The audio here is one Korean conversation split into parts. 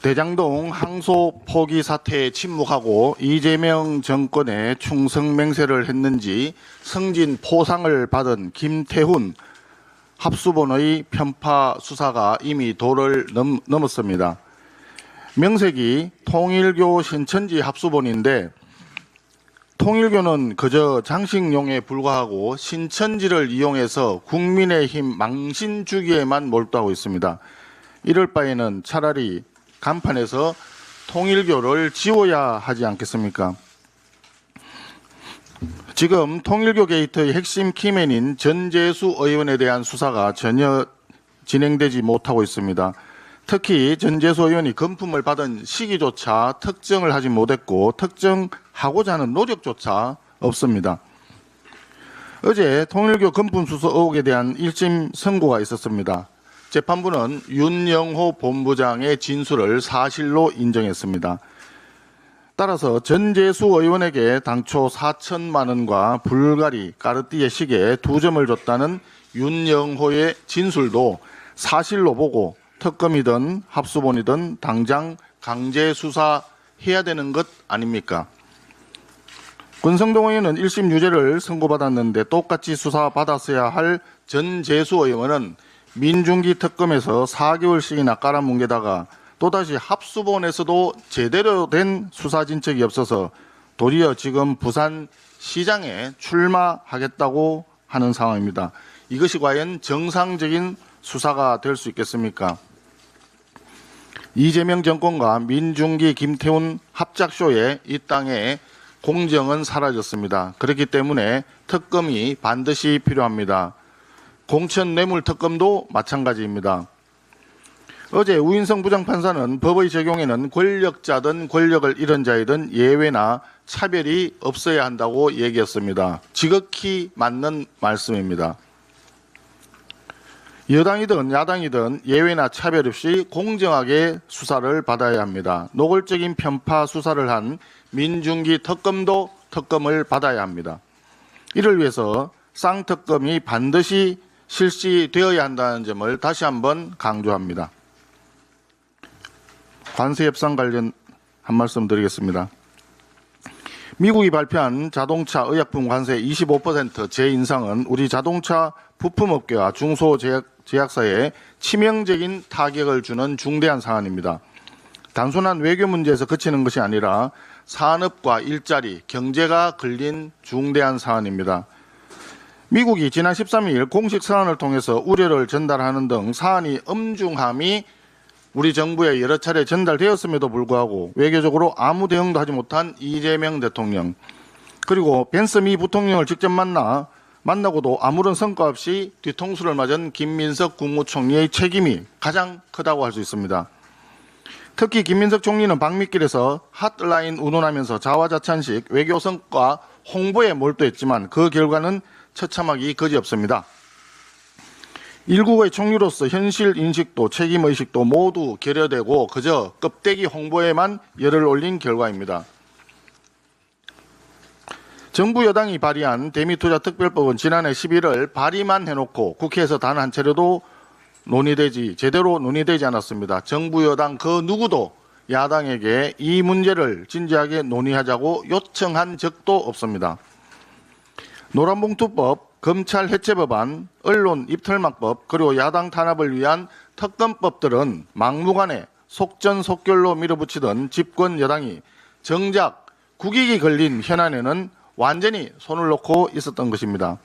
대장동 항소 포기 사태에 침묵하고 이재명 정권에 충성 맹세를 했는지 승진 포상을 받은 김태훈 합수본의 편파 수사가 이미 도를 넘었습니다. 명색이 통일교 신천지 합수본인데 통일교는 그저 장식용에 불과하고 신천지를 이용해서 국민의힘 망신 주기에만 몰두하고 있습니다. 이럴 바에는 차라리 간판에서 통일교를 지워야 하지 않겠습니까? 지금 통일교 게이트의 핵심 키맨인 전재수 의원에 대한 수사가 전혀 진행되지 못하고 있습니다. 특히 전재수 의원이 금품을 받은 시기조차 특정을 하지 못했고 특정하고자 하는 노력조차 없습니다. 어제 통일교 금품 수수 의혹에 대한 1심 선고가 있었습니다. 재판부는 윤영호 본부장의 진술을 사실로 인정했습니다. 따라서 전재수 의원에게 당초 4천만 원과 불가리, 까르띠에 시계 2점을 줬다는 윤영호의 진술도 사실로 보고 특검이든 합수본이든 당장 강제 수사해야 되는 것 아닙니까? 권성동 의원은 1심 유죄를 선고받았는데 똑같이 수사받았어야 할 전재수 의원은 민중기 특검에서 4개월씩이나 깔아뭉개다가 또다시 합수본에서도 제대로 된 수사 진척이 없어서 도리어 지금 부산시장에 출마하겠다고 하는 상황입니다. 이것이 과연 정상적인 수사가 될 수 있겠습니까? 이재명 정권과 민중기 김태훈 합작쇼에 이 땅에 공정은 사라졌습니다. 그렇기 때문에 특검이 반드시 필요합니다. 공천 뇌물 특검도 마찬가지입니다. 어제 우인성 부장판사는 법의 적용에는 권력자든 권력을 잃은 자이든 예외나 차별이 없어야 한다고 얘기했습니다. 지극히 맞는 말씀입니다. 여당이든 야당이든 예외나 차별 없이 공정하게 수사를 받아야 합니다. 노골적인 편파 수사를 한 민중기 특검도 특검을 받아야 합니다. 이를 위해서 쌍특검이 반드시 실시되어야 한다는 점을 다시 한번 강조합니다. 관세 협상 관련 한 말씀 드리겠습니다. 미국이 발표한 자동차 의약품 관세 25% 재인상은 우리 자동차 부품업계와 중소제약사에 치명적인 타격을 주는 중대한 사안입니다. 단순한 외교 문제에서 그치는 것이 아니라 산업과 일자리, 경제가 걸린 중대한 사안입니다. 미국이 지난 13일 공식 서한을 통해서 우려를 전달하는 등 사안이 엄중함이 우리 정부에 여러 차례 전달되었음에도 불구하고 외교적으로 아무 대응도 하지 못한 이재명 대통령, 그리고 벤스 미 부통령을 직접 만나고도 아무런 성과 없이 뒤통수를 맞은 김민석 국무총리의 책임이 가장 크다고 할 수 있습니다. 특히 김민석 총리는 방미길에서 핫라인 운운하면서 자화자찬식 외교 성과 홍보에 몰두했지만 그 결과는 처참하기 그지없습니다. 일국의 총리로서 현실 인식도 책임의식도 모두 결여되고 그저 껍데기 홍보에만 열을 올린 결과입니다. 정부 여당이 발의한 대미투자특별법은 지난해 11월 발의만 해놓고 국회에서 단 한 차례도 제대로 논의되지 않았습니다. 정부 여당 그 누구도 야당에게 이 문제를 진지하게 논의하자고 요청한 적도 없습니다. 노란봉투법, 검찰 해체법안, 언론 입털막법, 그리고 야당 탄압을 위한 특검법들은 막무가내 속전속결로 밀어붙이던 집권 여당이 정작 국익이 걸린 현안에는 완전히 손을 놓고 있었던 것입니다.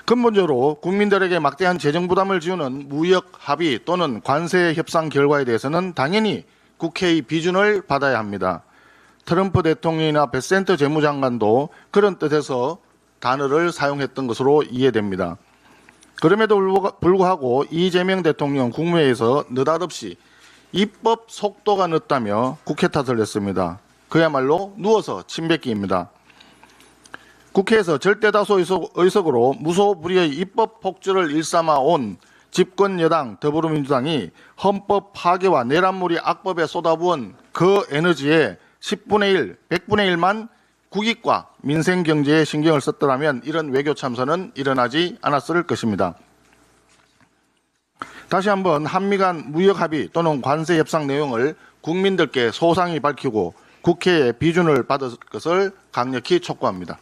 근본적으로 국민들에게 막대한 재정 부담을 지우는 무역 합의 또는 관세 협상 결과에 대해서는 당연히 국회의 비준을 받아야 합니다. 트럼프 대통령이나 베센트 재무장관도 그런 뜻에서 단어를 사용했던 것으로 이해됩니다. 그럼에도 불구하고 이재명 대통령 국무회의에서 느닷없이 입법 속도가 늦다며 국회 탓을 했습니다. 그야말로 누워서 침뱉기입니다. 국회에서 절대다수 의석으로 무소불위의 입법 폭주를 일삼아 온 집권 여당 더불어민주당이 헌법 파괴와 내란몰이 악법에 쏟아부은 그 에너지에 10분의 1, 100분의 1만 국익과 민생 경제에 신경을 썼더라면 이런 외교 참사는 일어나지 않았을 것입니다. 다시 한번 한미 간 무역 합의 또는 관세 협상 내용을 국민들께 소상히 밝히고 국회의 비준을 받을 것을 강력히 촉구합니다.